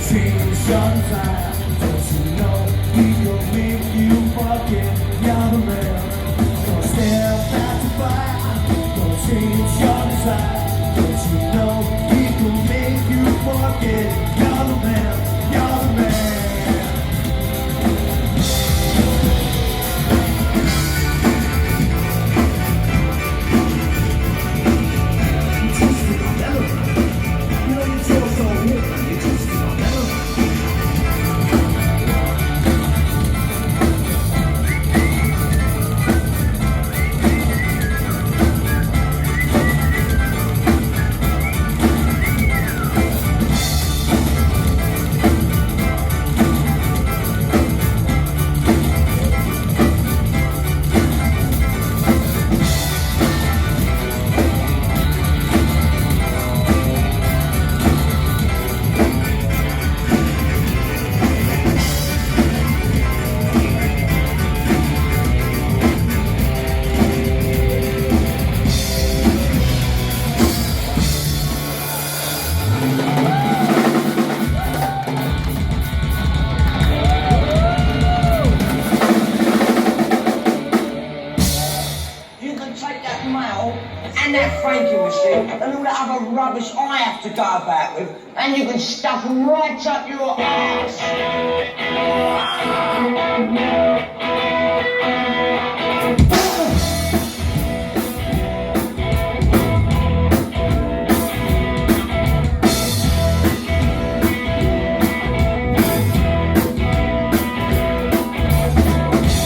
change your time. Don't you know he gon' make you forget you're the man? Don't step out to fire. Don't change your desire. Don't you know he gon' make you forget you're the man? You're the man. And that franking machine and all that other rubbish I have to go about with, and you can stuff them right up your ass.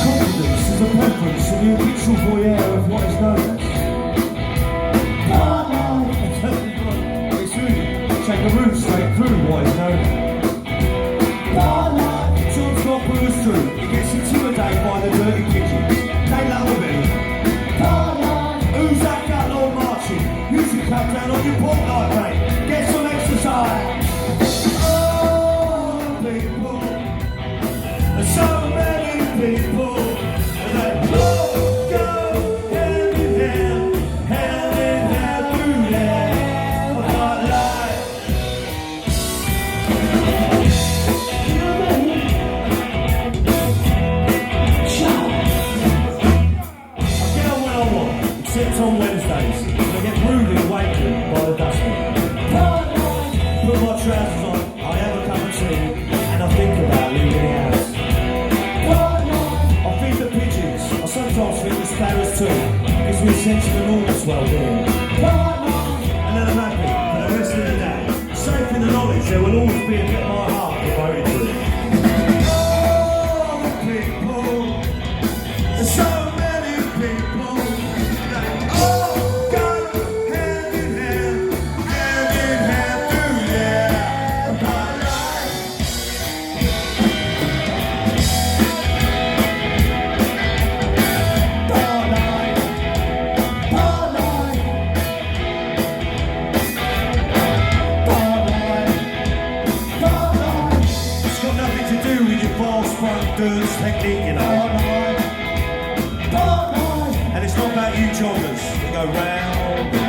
Confidence is a preference in the habitual voyeur of what is known as take the route straight through what is known as Sean's not put us through. He gets intimidated by the dirty pigeons. They love a bit. Who's that gut lord marching? You should cut down on your pork like mate. Get some exercise. Oh, people. There's so many people. And they all go hand in hand through there. Except on Wednesdays, I get rudely awakened by the dustbin. Put my trousers on, I have a cup of tea, and I think about leaving the house. I feed the pigeons, I sometimes feed the sparrows too. Gives me a sense of enormous well-being. And then I'm happy for the rest of the day, safe in the knowledge there will always be a bit of my heart devoted to it. Oh, people, there's so many people. Technique, you know. And it's not about you joggers that go round